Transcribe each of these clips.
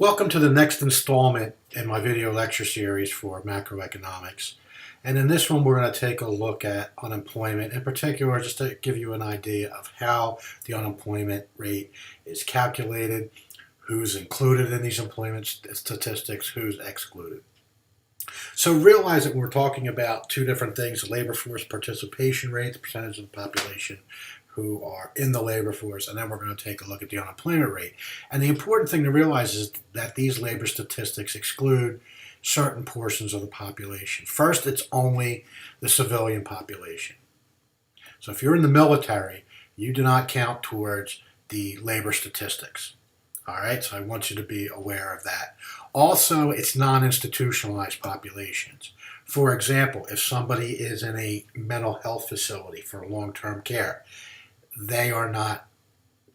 Welcome to the next installment in my video lecture series for macroeconomics. And in this one, we're going to take a look at unemployment, in particular, just to give you an idea of how the unemployment rate is calculated, who's included in these employment statistics, who's excluded. So realize that we're talking about two different things: the labor force participation rate, the percentage of the population who are in the labor force, and then we're going to take a look at the unemployment rate. And the important thing to realize is that these labor statistics exclude certain portions of the population. First, it's only the civilian population. So if you're in the military, you do not count towards the labor statistics. All right, so I want you to be aware of that. Also, it's non-institutionalized populations. For example, if somebody is in a mental health facility for long-term care, they are not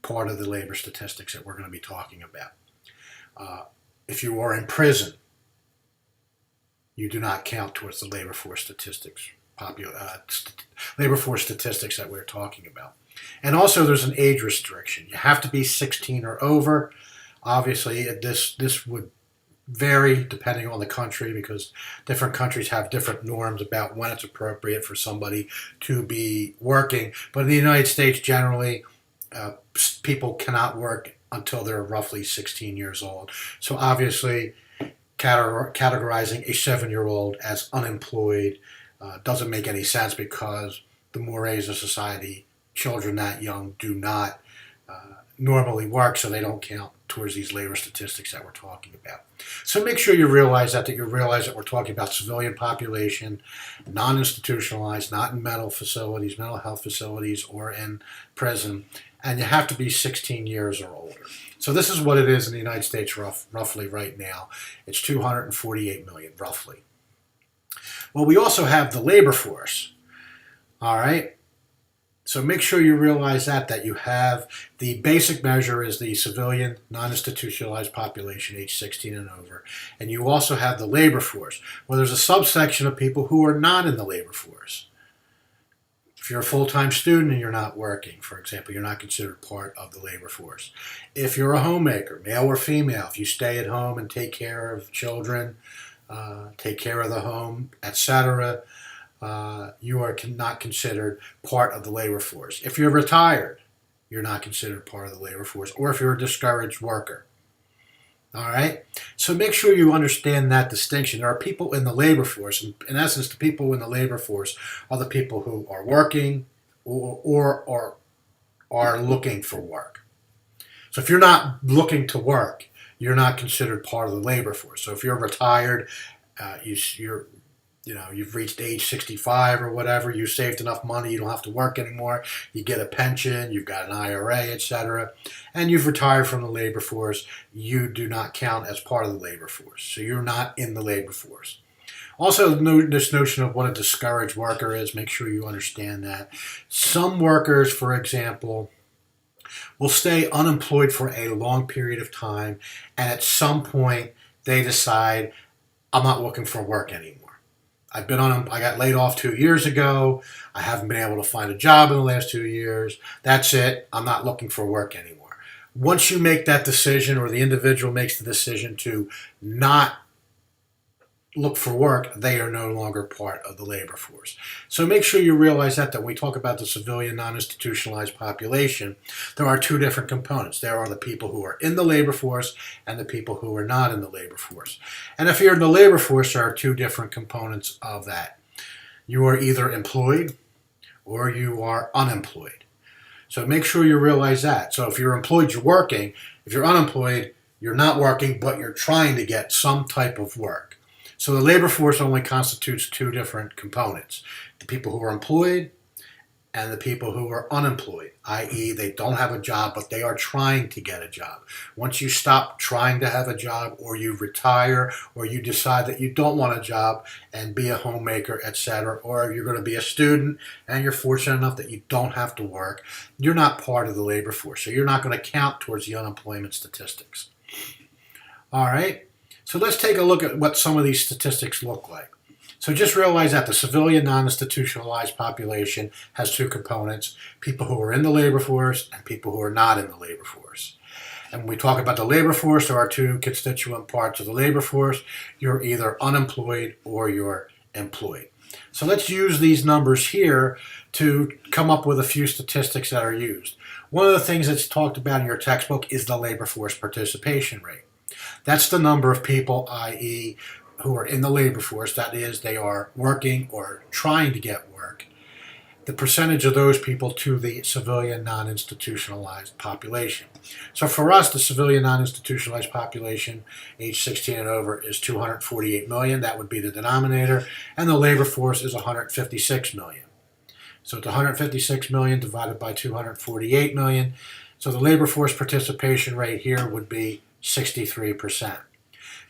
part of the labor statistics that we're going to be talking about. If you are in prison, you do not count towards the labor force statistics, labor force statistics that we're talking about. And also, there's an age restriction. You have to be 16 or over. Obviously, this would vary depending on the country, because different countries have different norms about when it's appropriate for somebody to be working. But in the United States, generally, people cannot work until they're roughly 16 years old. So obviously, categorizing a 7-year-old as unemployed doesn't make any sense, because the mores of society, children that young do not normally work, so they don't count towards these labor statistics that we're talking about. So make sure you realize that we're talking about civilian population, non-institutionalized, not in mental health facilities, or in prison, and you have to be 16 years or older. So this is what it is in the United States roughly right now. It's 248 million, roughly. Well, we also have the labor force, all right? So make sure you realize that you have the basic measure is the civilian non-institutionalized population, age 16 and over. And you also have the labor force. Well, there's a subsection of people who are not in the labor force. If you're a full-time student and you're not working, for example, you're not considered part of the labor force. If you're a homemaker, male or female, if you stay at home and take care of children, take care of the home, etc., you are not considered part of the labor force. If you're retired, you're not considered part of the labor force, or if you're a discouraged worker. All right? So make sure you understand that distinction. There are people in the labor force, and in essence, the people in the labor force are the people who are working or are looking for work. So if you're not looking to work, you're not considered part of the labor force. So if you're retired, you've reached age 65 or whatever, you saved enough money, you don't have to work anymore, you get a pension, you've got an IRA, etc., and you've retired from the labor force, you do not count as part of the labor force. So you're not in the labor force. Also, this notion of what a discouraged worker is, make sure you understand that. Some workers, for example, will stay unemployed for a long period of time, and at some point they decide, I'm not looking for work anymore. I got laid off 2 years ago. I haven't been able to find a job in the last 2 years. That's it. I'm not looking for work anymore. Once you make that decision, or the individual makes the decision to not look for work, they are no longer part of the labor force. So make sure you realize that when we talk about the civilian non-institutionalized population, there are two different components. There are the people who are in the labor force and the people who are not in the labor force. And if you're in the labor force, there are two different components of that. You are either employed or you are unemployed. So make sure you realize that. So if you're employed, you're working. If you're unemployed, you're not working, but you're trying to get some type of work. So the labor force only constitutes two different components: the people who are employed and the people who are unemployed, i.e. they don't have a job, but they are trying to get a job. Once you stop trying to have a job, or you retire, or you decide that you don't want a job and be a homemaker, etc., or you're going to be a student and you're fortunate enough that you don't have to work, you're not part of the labor force. So you're not going to count towards the unemployment statistics. All right? So let's take a look at what some of these statistics look like. So just realize that the civilian non-institutionalized population has two components: people who are in the labor force and people who are not in the labor force. And when we talk about the labor force, there are two constituent parts of the labor force. You're either unemployed or you're employed. So let's use these numbers here to come up with a few statistics that are used. One of the things that's talked about in your textbook is the labor force participation rate. That's the number of people, i.e., who are in the labor force, that is, they are working or trying to get work, the percentage of those people to the civilian non-institutionalized population. So for us, the civilian non-institutionalized population, age 16 and over, is 248 million. That would be the denominator. And the labor force is 156 million. So it's 156 million divided by 248 million. So the labor force participation rate here would be 63%.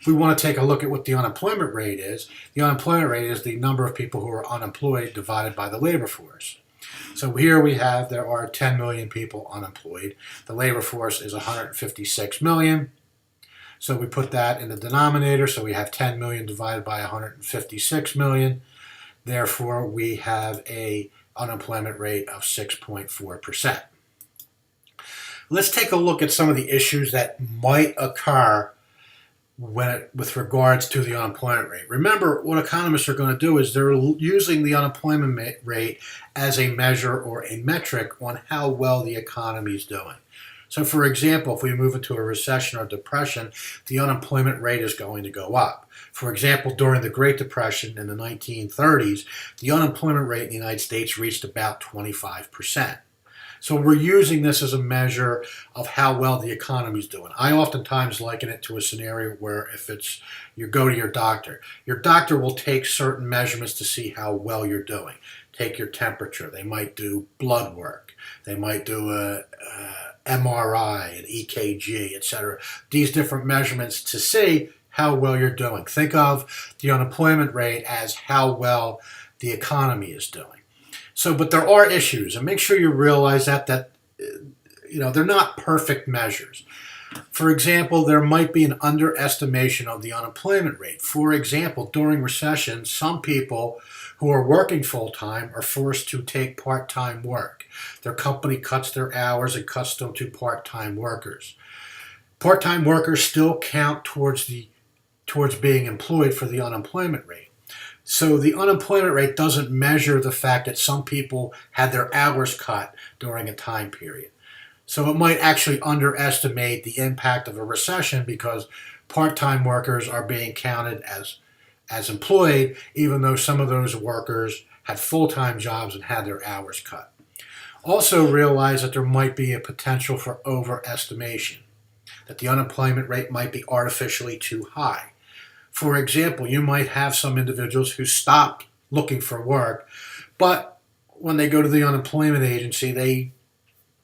If we want to take a look at what the unemployment rate is, the unemployment rate is the number of people who are unemployed divided by the labor force. So here we have, there are 10 million people unemployed. The labor force is 156 million. So we put that in the denominator. So we have 10 million divided by 156 million. Therefore, we have a unemployment rate of 6.4%. Let's take a look at some of the issues that might occur with regards to the unemployment rate. Remember, what economists are going to do is they're using the unemployment rate as a measure or a metric on how well the economy is doing. So for example, if we move into a recession or depression, the unemployment rate is going to go up. For example, during the Great Depression in the 1930s, the unemployment rate in the United States reached about 25%. So we're using this as a measure of how well the economy is doing. I oftentimes liken it to a scenario where if it's you go to your doctor will take certain measurements to see how well you're doing. Take your temperature. They might do blood work. They might do a MRI, an EKG, etc. These different measurements to see how well you're doing. Think of the unemployment rate as how well the economy is doing. So, but there are issues, and make sure you realize that they're not perfect measures. For example, there might be an underestimation of the unemployment rate. For example, during recession, some people who are working full-time are forced to take part-time work. Their company cuts their hours and cuts them to part-time workers. Part-time workers still count towards being employed for the unemployment rate. So the unemployment rate doesn't measure the fact that some people had their hours cut during a time period. So it might actually underestimate the impact of a recession because part-time workers are being counted as employed, even though some of those workers had full-time jobs and had their hours cut. Also realize that there might be a potential for overestimation, that the unemployment rate might be artificially too high. For example, you might have some individuals who stopped looking for work, but when they go to the unemployment agency, they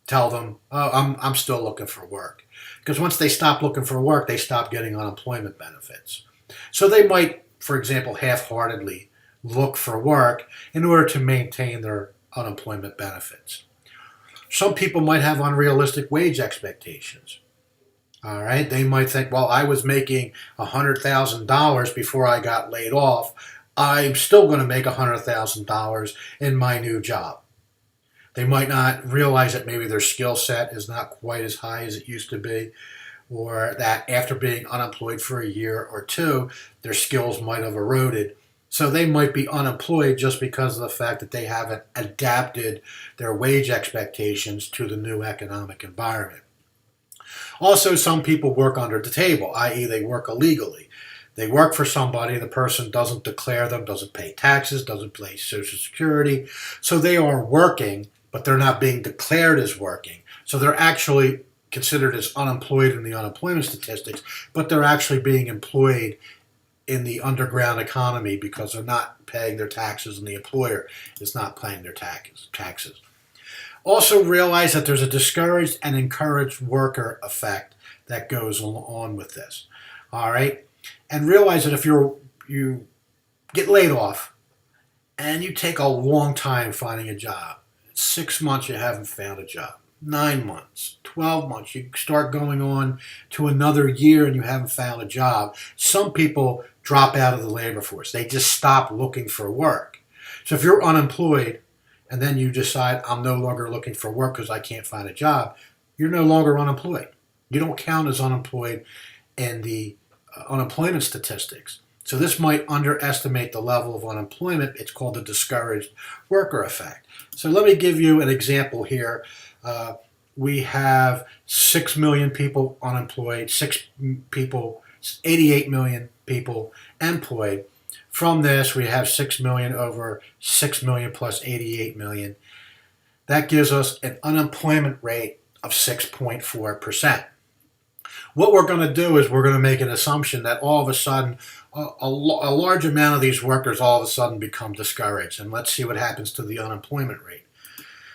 tell them, oh, I'm still looking for work. Because once they stop looking for work, they stop getting unemployment benefits. So they might, for example, half-heartedly look for work in order to maintain their unemployment benefits. Some people might have unrealistic wage expectations. All right, they might think, well, I was making $100,000 before I got laid off. I'm still going to make $100,000 in my new job. They might not realize that maybe their skill set is not quite as high as it used to be, or that after being unemployed for a year or two, their skills might have eroded. So they might be unemployed just because of the fact that they haven't adapted their wage expectations to the new economic environment. Also, some people work under the table, i.e. they work illegally. They work for somebody, the person doesn't declare them, doesn't pay taxes, doesn't pay Social Security. So they are working, but they're not being declared as working. So they're actually considered as unemployed in the unemployment statistics, but they're actually being employed in the underground economy because they're not paying their taxes and the employer is not paying their taxes. Also realize that there's a discouraged and encouraged worker effect that goes on with this. All right? And realize that if you get laid off and you take a long time finding a job, 6 months you haven't found a job, 9 months, 12 months, you start going on to another year and you haven't found a job, some people drop out of the labor force. They just stop looking for work. So if you're unemployed, and then you decide, I'm no longer looking for work because I can't find a job, you're no longer unemployed. You don't count as unemployed in the unemployment statistics. So this might underestimate the level of unemployment. It's called the discouraged worker effect. So let me give you an example here. We have 6 million people unemployed, 88 million people employed. From this, we have 6 million over 6 million plus 88 million. That gives us an unemployment rate of 6.4%. What we're going to do is we're going to make an assumption that all of a sudden a large amount of these workers all of a sudden become discouraged. And let's see what happens to the unemployment rate.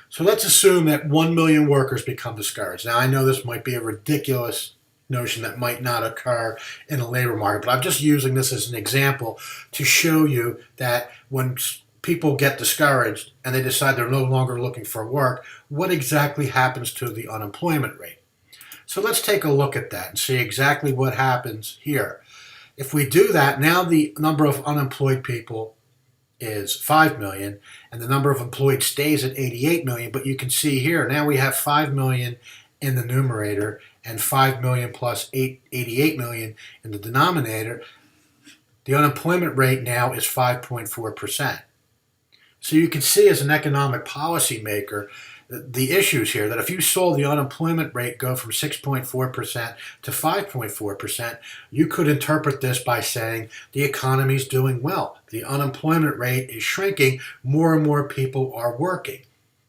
So let's assume that 1 million workers become discouraged. Now, I know this might be a ridiculous notion that might not occur in the labor market, but I'm just using this as an example to show you that when people get discouraged and they decide they're no longer looking for work, what exactly happens to the unemployment rate? So let's take a look at that and see exactly what happens here. If we do that, now the number of unemployed people is 5 million, and the number of employed stays at 88 million, but you can see here, now we have 5 million in the numerator and 5 million plus 88 million in the denominator. The unemployment rate now is 5.4%. So you can see as an economic policy maker the issues here, that if you saw the unemployment rate go from 6.4% to 5.4%, you could interpret this by saying the economy is doing well. The unemployment rate is shrinking. More and more people are working.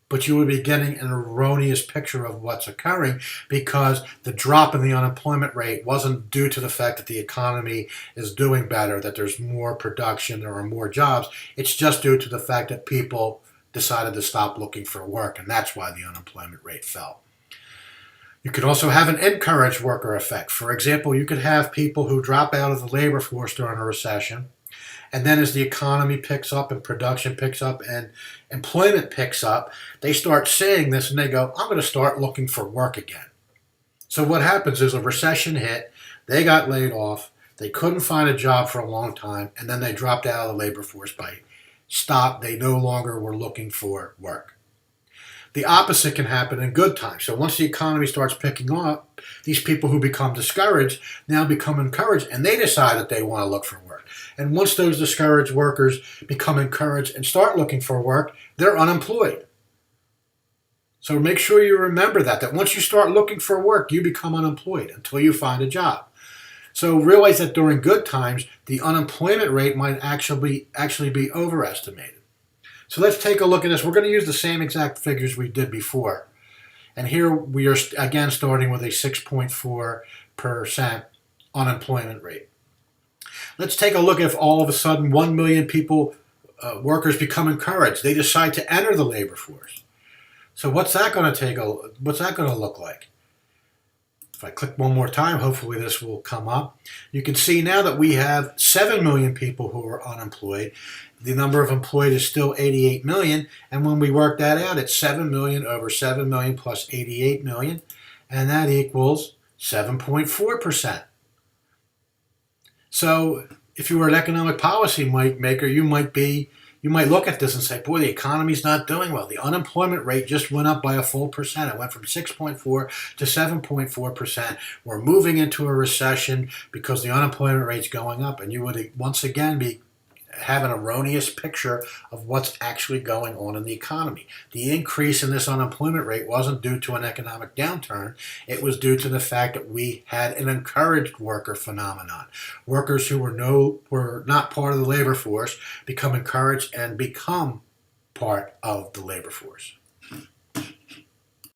But you would be getting an erroneous picture of what's occurring, because the drop in the unemployment rate wasn't due to the fact that the economy is doing better, that there's more production, there are more jobs. It's just due to the fact that people decided to stop looking for work, and that's why the unemployment rate fell. You could also have an encouraged worker effect. For example, you could have people who drop out of the labor force during a recession, and then as the economy picks up and production picks up and employment picks up, they start seeing this and they go, I'm going to start looking for work again. So what happens is a recession hit, they got laid off, they couldn't find a job for a long time, and then they dropped out of the labor force by stop. They no longer were looking for work. The opposite can happen in good times. So once the economy starts picking up, these people who become discouraged now become encouraged, and they decide that they want to look for work. And once those discouraged workers become encouraged and start looking for work, they're unemployed. So make sure you remember that once you start looking for work, you become unemployed until you find a job. So realize that during good times, the unemployment rate might actually be overestimated. So let's take a look at this. We're going to use the same exact figures we did before. And here we are again starting with a 6.4% unemployment rate. Let's take a look at if all of a sudden 1 million people, workers become encouraged. They decide to enter the labor force. So what's that going to look like? If I click one more time, hopefully this will come up. You can see now that we have 7 million people who are unemployed. The number of employed is still 88 million. And when we work that out, it's 7 million over 7 million plus 88 million. And that equals 7.4%. So if you were an economic policy maker, you might look at this and say, boy, the economy's not doing well. The unemployment rate just went up by a full percent. It went from 6.4 to 7.4%. We're moving into a recession because the unemployment rate's going up. And you would once again have an erroneous picture of what's actually going on in the economy. The increase in this unemployment rate wasn't due to an economic downturn. It was due to the fact that we had an encouraged worker phenomenon. Workers who were not part of the labor force become encouraged and become part of the labor force.